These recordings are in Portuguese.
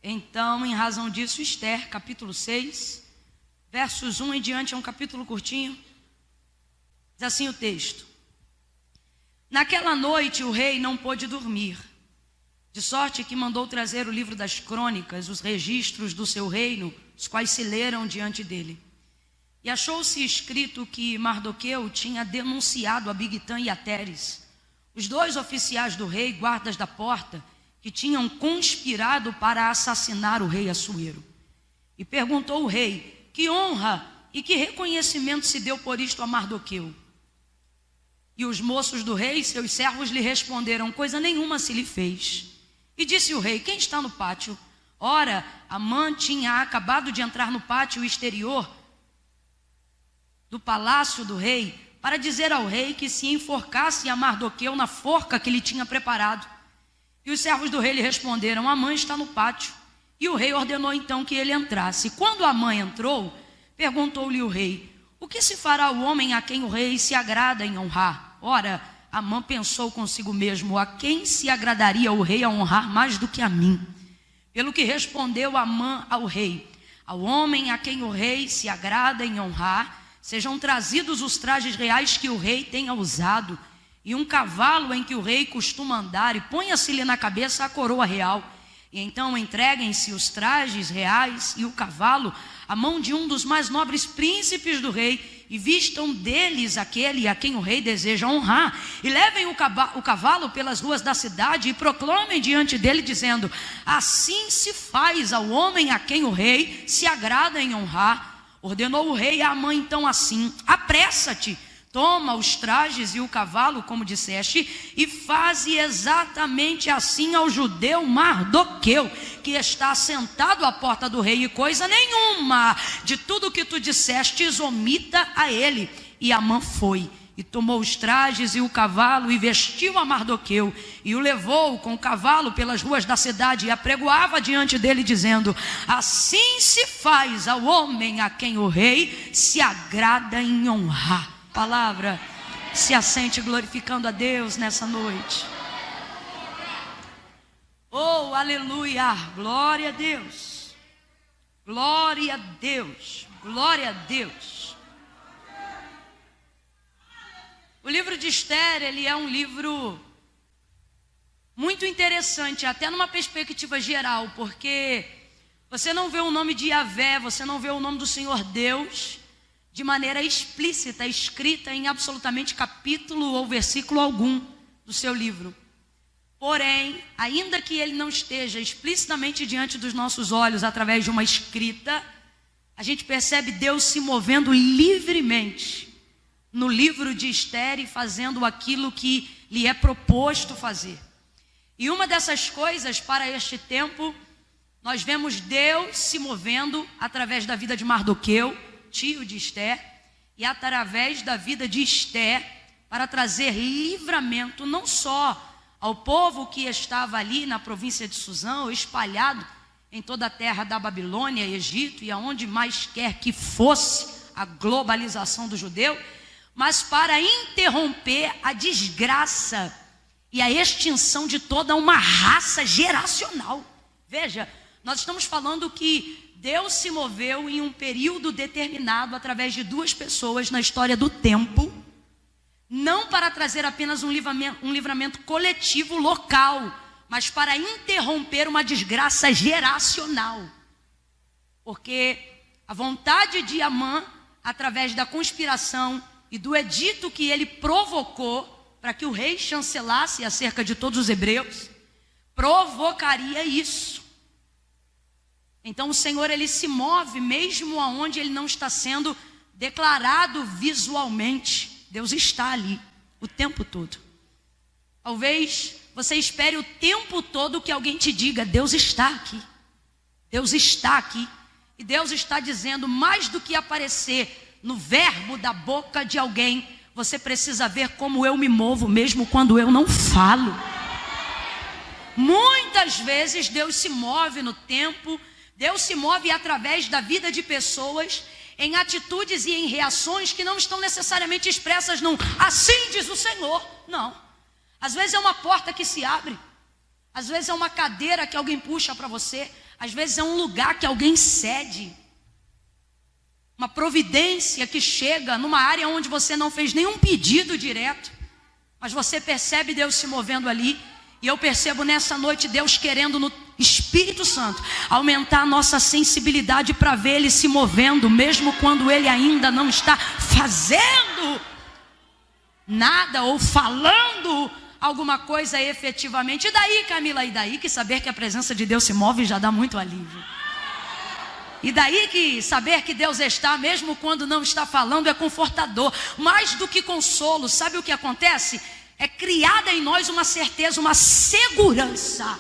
Então, em razão disso, Esther, capítulo 6, versos 1 em diante, é um capítulo curtinho. Diz assim o texto: Naquela noite o rei não pôde dormir, de sorte que mandou trazer o livro das crônicas, os registros do seu reino, os quais se leram diante dele. E achou-se escrito que Mardoqueu tinha denunciado a Bigtã e a Teres, os dois oficiais do rei, guardas da porta, que tinham conspirado para assassinar o rei Assuero. E perguntou o rei: que honra e que reconhecimento se deu por isto a Mardoqueu? E os moços do rei, seus servos, lhe responderam: coisa nenhuma se lhe fez. E disse o rei: quem está no pátio? Ora, Amã tinha acabado de entrar no pátio exterior do palácio do rei, para dizer ao rei que se enforcasse a Mardoqueu na forca que lhe tinha preparado. E os servos do rei lhe responderam: Amã está no pátio. E o rei ordenou então que ele entrasse. Quando Amã entrou, perguntou-lhe o rei: o que se fará ao homem a quem o rei se agrada em honrar? Ora, Amã pensou consigo mesmo: a quem se agradaria o rei a honrar mais do que a mim? Pelo que respondeu Amã ao rei: ao homem a quem o rei se agrada em honrar, sejam trazidos os trajes reais que o rei tenha usado, e um cavalo em que o rei costuma andar, e ponha-se-lhe na cabeça a coroa real. E então entreguem-se os trajes reais e o cavalo à mão de um dos mais nobres príncipes do rei, e vistam deles aquele a quem o rei deseja honrar, e levem o cavalo pelas ruas da cidade, e proclamem diante dele, dizendo: assim se faz ao homem a quem o rei se agrada em honrar. Ordenou o rei a Amã então assim: apressa-te, toma os trajes e o cavalo, como disseste, e faze exatamente assim ao judeu Mardoqueu, que está sentado à porta do rei, e coisa nenhuma de tudo que tu dissestes omita a ele. E Amã foi, e tomou os trajes e o cavalo, e vestiu a Mardoqueu, e o levou com o cavalo pelas ruas da cidade, e apregoava diante dele, dizendo: assim se faz ao homem a quem o rei se agrada em honrar. Palavra, se assente glorificando a Deus nessa noite. Oh, aleluia, glória a Deus, glória a Deus, glória a Deus. O livro de Esther, ele é um livro muito interessante, até numa perspectiva geral, porque você não vê o nome de Yahvé, você não vê o nome do Senhor Deus de maneira explícita, escrita em absolutamente capítulo ou versículo algum do seu livro. Porém, ainda que ele não esteja explicitamente diante dos nossos olhos através de uma escrita, a gente percebe Deus se movendo livremente no livro de Esther e fazendo aquilo que lhe é proposto fazer. E uma dessas coisas para este tempo, nós vemos Deus se movendo através da vida de Mardoqueu, tio de Esther, e através da vida de Esther, para trazer livramento não só ao povo que estava ali na província de Susã, ou espalhado em toda a terra da Babilônia, Egito e aonde mais quer que fosse a globalização do judeu, mas para interromper a desgraça e a extinção de toda uma raça geracional. Veja, nós estamos falando que Deus se moveu em um período determinado através de duas pessoas na história do tempo, não para trazer apenas um livramento coletivo local, mas para interromper uma desgraça geracional. Porque a vontade de Amã, através da conspiração e do edito que ele provocou para que o rei chancelasse acerca de todos os hebreus, provocaria isso. Então o Senhor, ele se move mesmo aonde ele não está sendo declarado visualmente. Deus está ali o tempo todo. Talvez você espere o tempo todo que alguém te diga: Deus está aqui. Deus está aqui. E Deus está dizendo, mais do que aparecer no verbo da boca de alguém, você precisa ver como eu me movo mesmo quando eu não falo. Muitas vezes Deus se move no tempo, Deus se move através da vida de pessoas, em atitudes e em reações que não estão necessariamente expressas num assim diz o Senhor. Não. Às vezes é uma porta que se abre. Às vezes é uma cadeira que alguém puxa para você. Às vezes é um lugar que alguém cede. Uma providência que chega numa área onde você não fez nenhum pedido direto, mas você percebe Deus se movendo ali. E eu percebo nessa noite Deus querendo no Espírito Santo aumentar a nossa sensibilidade para ver Ele se movendo, mesmo quando Ele ainda não está fazendo nada ou falando alguma coisa efetivamente. E daí, Camila, e daí que saber que a presença de Deus se move já dá muito alívio. E daí que saber que Deus está, mesmo quando não está falando, é confortador. Mais do que consolo, sabe o que acontece? É criada em nós uma certeza, uma segurança.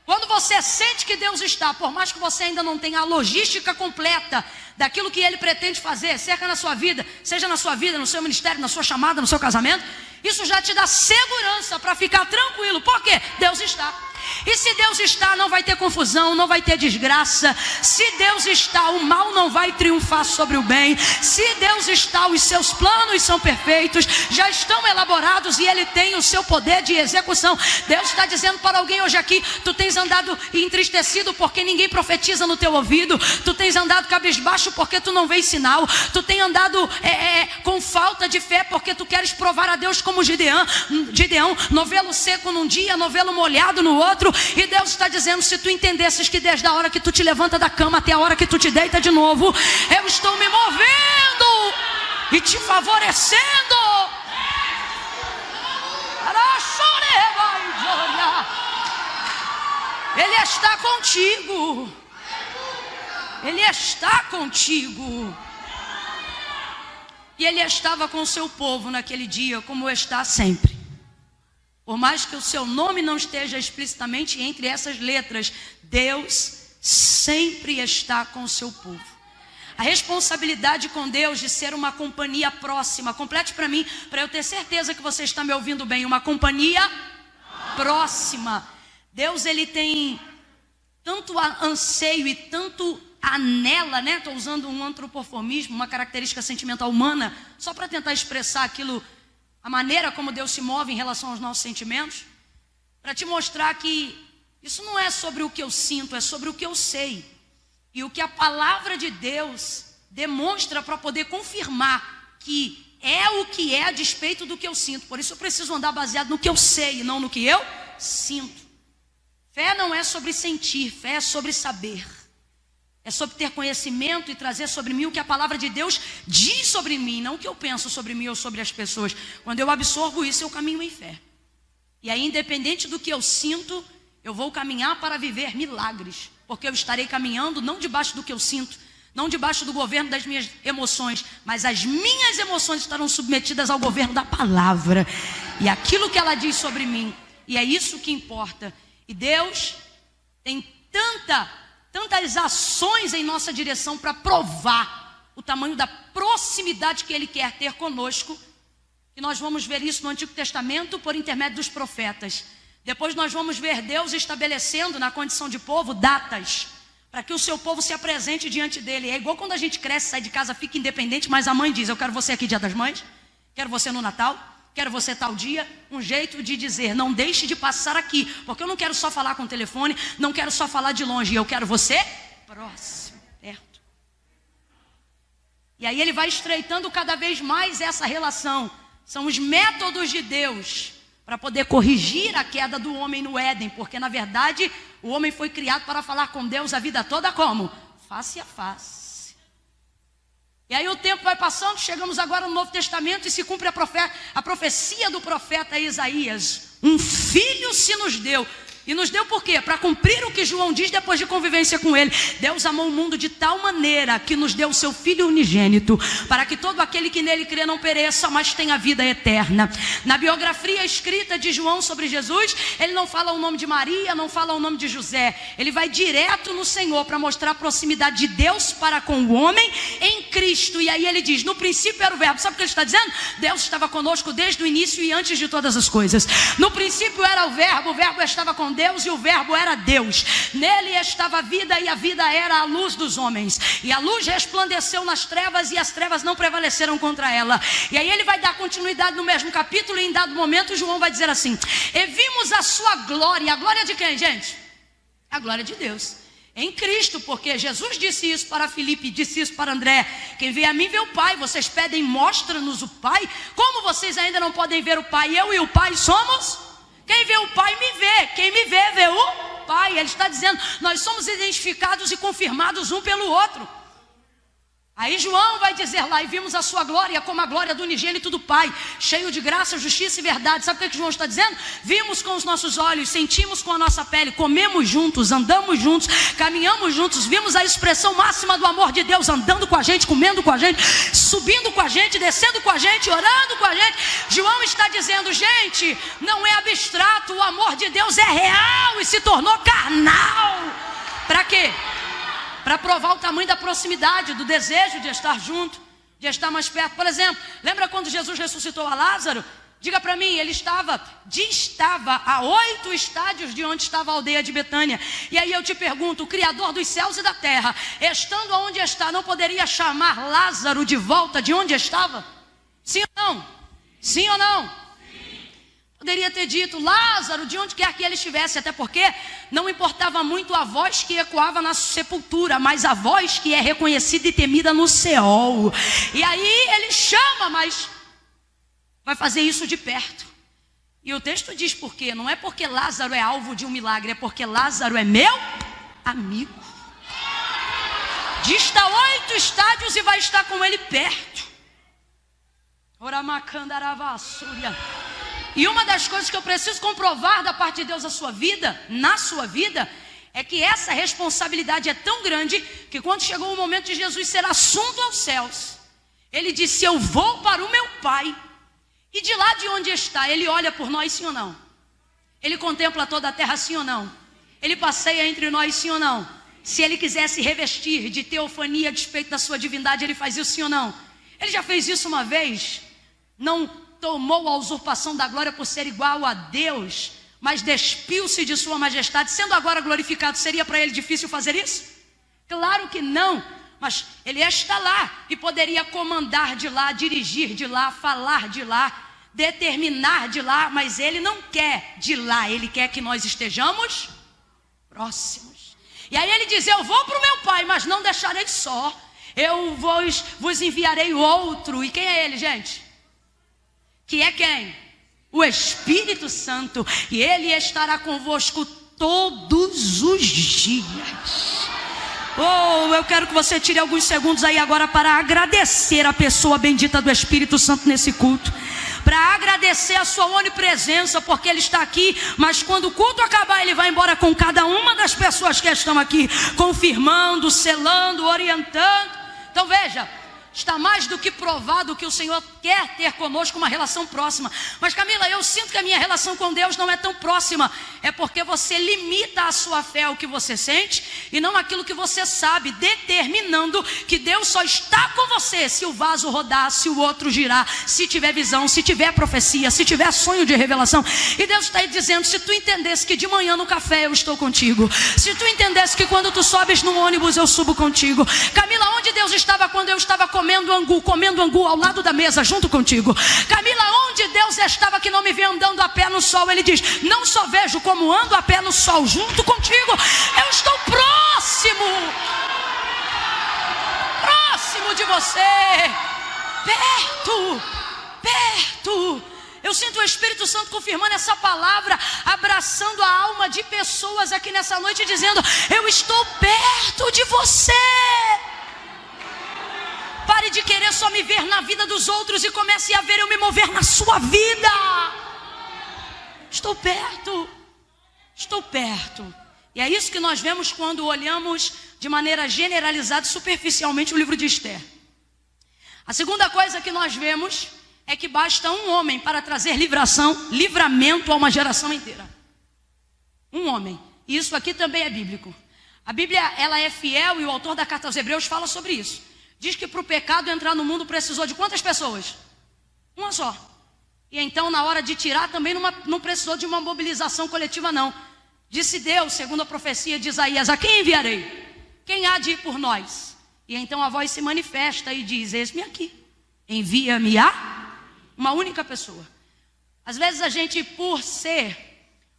Quando você sente que Deus está, por mais que você ainda não tenha a logística completa daquilo que Ele pretende fazer, seja na sua vida, no seu ministério, na sua chamada, no seu casamento, isso já te dá segurança para ficar tranquilo. Por quê? Deus está. E se Deus está, não vai ter confusão, não vai ter desgraça. Se Deus está, o mal não vai triunfar sobre o bem. Se Deus está, os seus planos são perfeitos, já estão elaborados e Ele tem o seu poder de execução. Deus está dizendo para alguém hoje aqui: tu tens andado entristecido porque ninguém profetiza no teu ouvido. Tu tens andado cabisbaixo porque tu não vês sinal. Tu tens andado com falta de fé porque tu queres provar a Deus como Gideão, novelo seco num dia, novelo molhado no outro. E Deus está dizendo: se tu entendesses que desde a hora que tu te levanta da cama até a hora que tu te deita de novo, eu estou me movendo e te favorecendo. Ele está contigo. Ele está contigo. E Ele estava com o seu povo naquele dia, como está sempre. Por mais que o seu nome não esteja explicitamente entre essas letras, Deus sempre está com o seu povo. A responsabilidade com Deus de ser uma companhia próxima. Complete para mim, para eu ter certeza que você está me ouvindo bem. Uma companhia próxima. Deus, Ele tem tanto anseio e tanto anela, né? Estou usando um antropoformismo, uma característica sentimental humana, só para tentar expressar aquilo, a maneira como Deus se move em relação aos nossos sentimentos, para te mostrar que isso não é sobre o que eu sinto, é sobre o que eu sei. E o que a palavra de Deus demonstra para poder confirmar que é o que é a despeito do que eu sinto. Por isso eu preciso andar baseado no que eu sei e não no que eu sinto. Fé não é sobre sentir, fé é sobre saber. É sobre ter conhecimento e trazer sobre mim o que a palavra de Deus diz sobre mim, não o que eu penso sobre mim ou sobre as pessoas. Quando eu absorvo isso, eu caminho em fé. E aí, independente do que eu sinto, eu vou caminhar para viver milagres. Porque eu estarei caminhando não debaixo do que eu sinto, não debaixo do governo das minhas emoções, mas as minhas emoções estarão submetidas ao governo da palavra. E aquilo que ela diz sobre mim. E é isso que importa. E Deus tem tantas ações em nossa direção para provar o tamanho da proximidade que Ele quer ter conosco, que nós vamos ver isso no Antigo Testamento por intermédio dos profetas. Depois nós vamos ver Deus estabelecendo na condição de povo datas, para que o seu povo se apresente diante dele. É igual quando a gente cresce, sai de casa, fica independente, mas a mãe diz: eu quero você aqui dia das mães, quero você no Natal, quero você tal dia. Um jeito de dizer: não deixe de passar aqui, porque eu não quero só falar com o telefone, não quero só falar de longe, eu quero você próximo, perto. E aí Ele vai estreitando cada vez mais essa relação. São os métodos de Deus para poder corrigir a queda do homem no Éden, porque na verdade o homem foi criado para falar com Deus a vida toda como? Face a face. E aí o tempo vai passando, chegamos agora no Novo Testamento e se cumpre a profecia do profeta Isaías. Um filho se nos deu. E nos deu por quê? Para cumprir o que João diz depois de convivência com ele. Deus amou o mundo de tal maneira que nos deu o seu Filho unigênito, para que todo aquele que nele crê não pereça, mas tenha vida eterna. Na biografia escrita de João sobre Jesus, ele não fala o nome de Maria, não fala o nome de José. Ele vai direto no Senhor para mostrar a proximidade de Deus para com o homem em Cristo. E aí ele diz: no princípio era o verbo. Sabe o que ele está dizendo? Deus estava conosco desde o início e antes de todas as coisas. No princípio era o verbo estava com com Deus e o verbo era Deus. Nele estava a vida e a vida era a luz dos homens. E a luz resplandeceu nas trevas e as trevas não prevaleceram contra ela. E aí ele vai dar continuidade no mesmo capítulo e em dado momento João vai dizer assim: e vimos a sua glória. A glória de quem, gente? A glória de Deus em Cristo, porque Jesus disse isso para Filipe, disse isso para André: quem vê a mim vê o Pai. Vocês pedem, mostra-nos o Pai. Como vocês ainda não podem ver o Pai? Eu e o Pai somos. Quem vê o Pai me vê. Quem me vê, vê o Pai. Ele está dizendo, nós somos identificados e confirmados um pelo outro. Aí João vai dizer lá: e vimos a sua glória como a glória do unigênito do Pai, cheio de graça, justiça e verdade. Sabe o que João está dizendo? Vimos com os nossos olhos, sentimos com a nossa pele, comemos juntos, andamos juntos, caminhamos juntos, vimos a expressão máxima do amor de Deus andando com a gente, comendo com a gente, subindo com a gente, descendo com a gente, orando com a gente. João está dizendo, gente, não é abstrato, o amor de Deus é real e se tornou carnal. Para quê? Para provar o tamanho da proximidade, do desejo de estar junto, de estar mais perto. Por exemplo, lembra quando Jesus ressuscitou a Lázaro? Diga para mim, ele estava a 8 estádios de onde estava a aldeia de Betânia. E aí eu te pergunto, o Criador dos céus e da terra, estando onde está, não poderia chamar Lázaro de volta de onde estava? Sim ou não? Sim ou não? Poderia ter dito, Lázaro, de onde quer que ele estivesse, até porque não importava muito a voz que ecoava na sepultura, mas a voz que é reconhecida e temida no Seol. E aí ele chama, mas vai fazer isso de perto. E o texto diz por quê? Não é porque Lázaro é alvo de um milagre, é porque Lázaro é meu amigo. Dista 8 estádios e vai estar com ele perto. Oramacandaravassuria. E uma das coisas que eu preciso comprovar da parte de Deus na sua vida, é que essa responsabilidade é tão grande, que quando chegou o momento de Jesus ser assunto aos céus, ele disse, eu vou para o meu Pai, e de lá de onde está, ele olha por nós, sim ou não? Ele contempla toda a terra, sim ou não? Ele passeia entre nós, sim ou não? Se ele quisesse revestir de teofania a despeito da sua divindade, ele faz isso, sim ou não? Ele já fez isso uma vez, não tomou a usurpação da glória por ser igual a Deus, mas despiu-se de sua majestade, sendo agora glorificado. Seria para ele difícil fazer isso? Claro que não, mas ele está lá e poderia comandar de lá, dirigir de lá, falar de lá, determinar de lá, mas ele não quer de lá, ele quer que nós estejamos próximos. E aí ele diz, eu vou para o meu Pai, mas não deixarei só, eu vos enviarei outro. E quem é ele, gente? Que é quem? O Espírito Santo. E ele estará convosco todos os dias. Oh, eu quero que você tire alguns segundos aí agora para agradecer a pessoa bendita do Espírito Santo nesse culto. Para agradecer a sua onipresença, porque ele está aqui, mas quando o culto acabar, ele vai embora com cada uma das pessoas que estão aqui, confirmando, selando, orientando. Então veja, está mais do que provado que o Senhor quer ter conosco uma relação próxima. Mas Camila, eu sinto que a minha relação com Deus não é tão próxima. É porque você limita a sua fé ao que você sente e não aquilo que você sabe, determinando que Deus só está com você se o vaso rodar, se o outro girar, se tiver visão, se tiver profecia, se tiver sonho de revelação. E Deus está aí dizendo, se tu entendesse que de manhã no café eu estou contigo, se tu entendesse que quando tu sobes no ônibus eu subo contigo. Camila, onde Deus estava quando eu estava comendo angu ao lado da mesa, junto contigo? Camila, onde Deus estava que não me vê andando a pé no sol? Ele diz, não só vejo como ando a pé no sol, junto contigo. Eu estou próximo de você, perto. Eu sinto o Espírito Santo confirmando essa palavra, abraçando a alma de pessoas aqui nessa noite, dizendo, eu estou perto de você. Pare de querer só me ver na vida dos outros e comece a ver eu me mover na sua vida. Estou perto. E é isso que nós vemos quando olhamos de maneira generalizada e superficialmente o livro de Esther. A segunda coisa que nós vemos é que basta um homem para trazer livramento a uma geração inteira. Um homem. E isso aqui também é bíblico. A Bíblia, ela é fiel, e o autor da carta aos Hebreus fala sobre isso. Diz que para o pecado entrar no mundo precisou de quantas pessoas? Uma só. E então na hora de tirar também não precisou de uma mobilização coletiva não. Disse Deus, segundo a profecia de Isaías: a quem enviarei? Quem há de ir por nós? E então a voz se manifesta e diz: eis-me aqui, envia-me a uma única pessoa. Às vezes a gente, por ser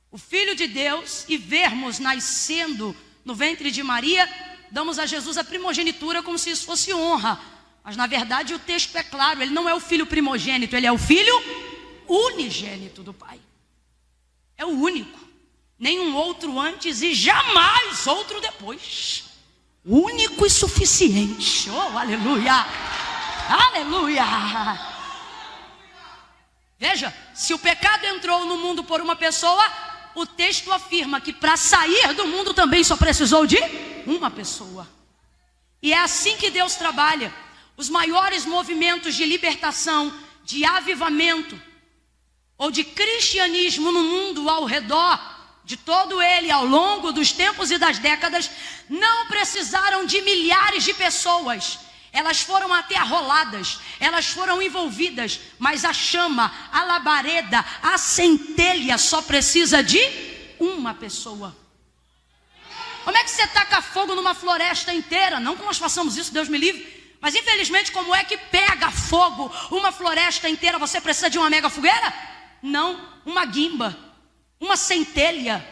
o Filho de Deus e vermos nascendo no ventre de Maria, damos a Jesus a primogenitura como se isso fosse honra. Mas na verdade o texto é claro, ele não é o filho primogênito, ele é o filho unigênito do Pai. É o único, nenhum outro antes e jamais outro depois. Único e suficiente. Oh, aleluia! Aleluia! Veja, se o pecado entrou no mundo por uma pessoa, o texto afirma que para sair do mundo também só precisou de uma pessoa. E é assim que Deus trabalha. Os maiores movimentos de libertação, de avivamento ou de cristianismo no mundo ao redor de todo ele, ao longo dos tempos e das décadas, não precisaram de milhares de pessoas. Elas foram até arroladas, elas foram envolvidas, mas a chama, a labareda, a centelha só precisa de uma pessoa. Como é que você taca fogo numa floresta inteira? Não que nós façamos isso, Deus me livre. Mas infelizmente, como é que pega fogo uma floresta inteira? Você precisa de uma mega fogueira? Não, uma guimba, uma centelha.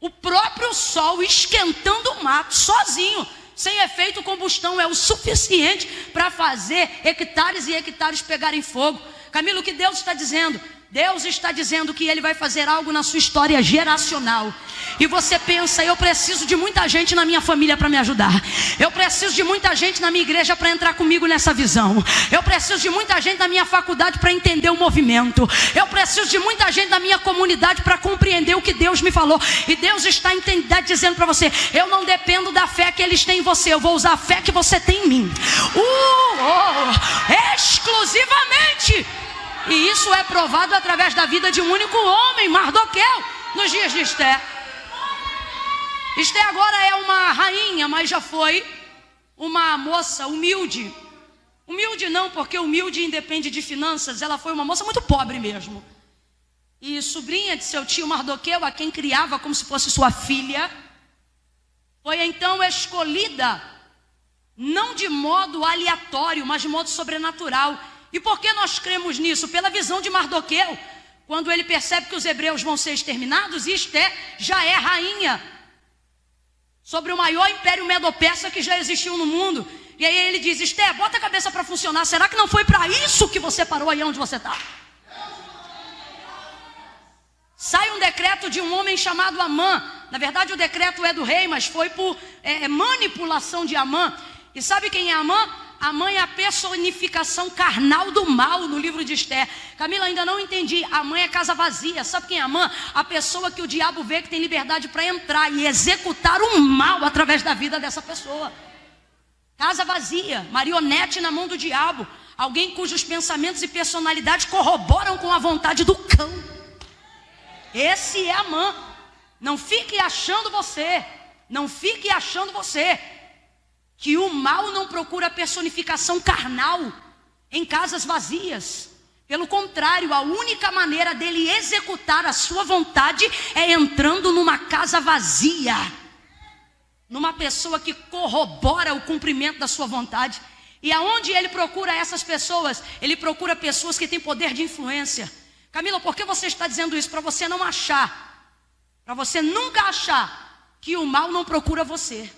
O próprio sol esquentando o mato sozinho, sem efeito combustão, é o suficiente para fazer hectares e hectares pegarem fogo. Camilo, o que Deus está dizendo? Deus está dizendo que Ele vai fazer algo na sua história geracional. E você pensa: eu preciso de muita gente na minha família para me ajudar. Eu preciso de muita gente na minha igreja para entrar comigo nessa visão. Eu preciso de muita gente na minha faculdade para entender o movimento. Eu preciso de muita gente na minha comunidade para compreender o que Deus me falou. E Deus está dizendo para você: eu não dependo da fé que eles têm em você, eu vou usar a fé que você tem em mim. Exclusivamente. E isso é provado através da vida de um único homem, Mardoqueu, nos dias de Esther. Esther agora é uma rainha, mas já foi uma moça humilde. Humilde não, porque humilde independe de finanças. Ela foi uma moça muito pobre mesmo. E sobrinha de seu tio Mardoqueu, a quem criava como se fosse sua filha, foi então escolhida, não de modo aleatório, mas de modo sobrenatural. E por que nós cremos nisso? Pela visão de Mardoqueu, quando ele percebe que os hebreus vão ser exterminados, e Esther já é rainha sobre o maior império medo-persa que já existiu no mundo. E aí ele diz: Esther, bota a cabeça para funcionar. Será que não foi para isso que você parou aí onde você está? Sai um decreto de um homem chamado Amã. Na verdade o decreto é do rei, mas foi por manipulação de Amã. E sabe quem é Amã? Amã é a personificação carnal do mal no livro de Esther. Camila, ainda não entendi. Amã é casa vazia. Sabe quem é Amã? A pessoa que o diabo vê que tem liberdade para entrar e executar o mal através da vida dessa pessoa. Casa vazia, marionete na mão do diabo. Alguém cujos pensamentos e personalidades corroboram com a vontade do cão. Esse é Amã. Não fique achando você que o mal não procura personificação carnal em casas vazias. Pelo contrário, a única maneira dele executar a sua vontade é entrando numa casa vazia, numa pessoa que corrobora o cumprimento da sua vontade. E aonde ele procura essas pessoas? Ele procura pessoas que têm poder de influência. Camila, por que você está dizendo isso? Para você não achar, para você nunca achar que o mal não procura você.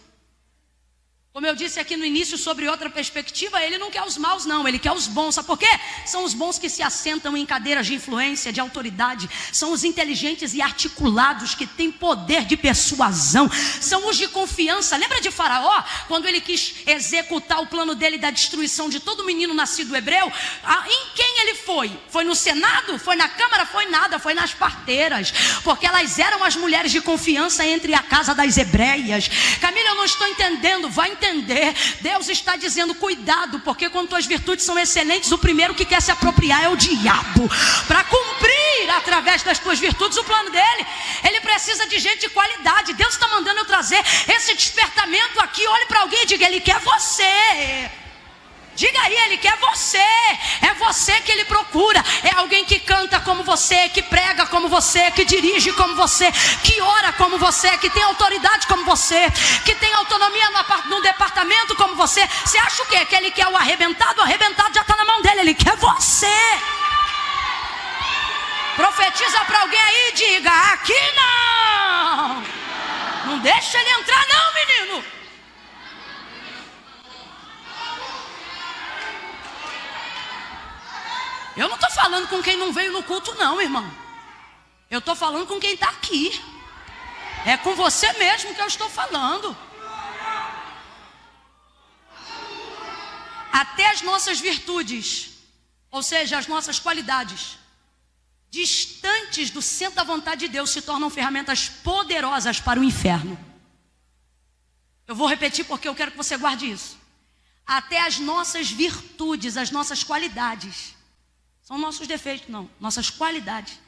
Como eu disse aqui no início sobre outra perspectiva, ele não quer os maus não, ele quer os bons. Sabe por quê? São os bons que se assentam em cadeiras de influência, de autoridade. São os inteligentes e articulados que têm poder de persuasão. São os de confiança. Lembra de Faraó? Quando ele quis executar o plano dele da destruição de todo menino nascido hebreu? Em quem ele foi? Foi no Senado? Foi na Câmara? Foi nada, foi nas parteiras. Porque elas eram as mulheres de confiança entre a casa das hebreias. Camila, eu não estou entendendo. Vai entender. Deus está dizendo: cuidado, porque quando tuas virtudes são excelentes, o primeiro que quer se apropriar é o diabo, para cumprir através das tuas virtudes o plano dele. Ele precisa de gente de qualidade. Deus está mandando eu trazer esse despertamento aqui. Olhe para alguém e diga: ele quer você. Diga aí, Ele quer você. É você que Ele procura. É alguém que canta como você, que prega como você, que dirige como você, que ora como você, que tem autoridade como você, que tem autonomia no departamento como você. Você acha o quê? Que Ele quer o arrebentado? O arrebentado já está na mão dele. Ele quer você. Profetiza para alguém aí e diga: aqui não. Não deixa ele entrar não, menino. Eu não estou falando com quem não veio no culto não, irmão. Eu estou falando com quem está aqui. É com você mesmo que eu estou falando. Até as nossas virtudes, ou seja, as nossas qualidades, distantes do centro da vontade de Deus, se tornam ferramentas poderosas para o inferno. Eu vou repetir porque eu quero que você guarde isso. Até as nossas virtudes, as nossas qualidades, são nossos defeitos, não, nossas qualidades,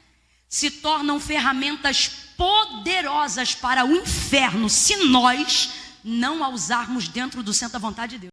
se tornam ferramentas poderosas para o inferno, se nós não a usarmos dentro do centro da vontade de Deus.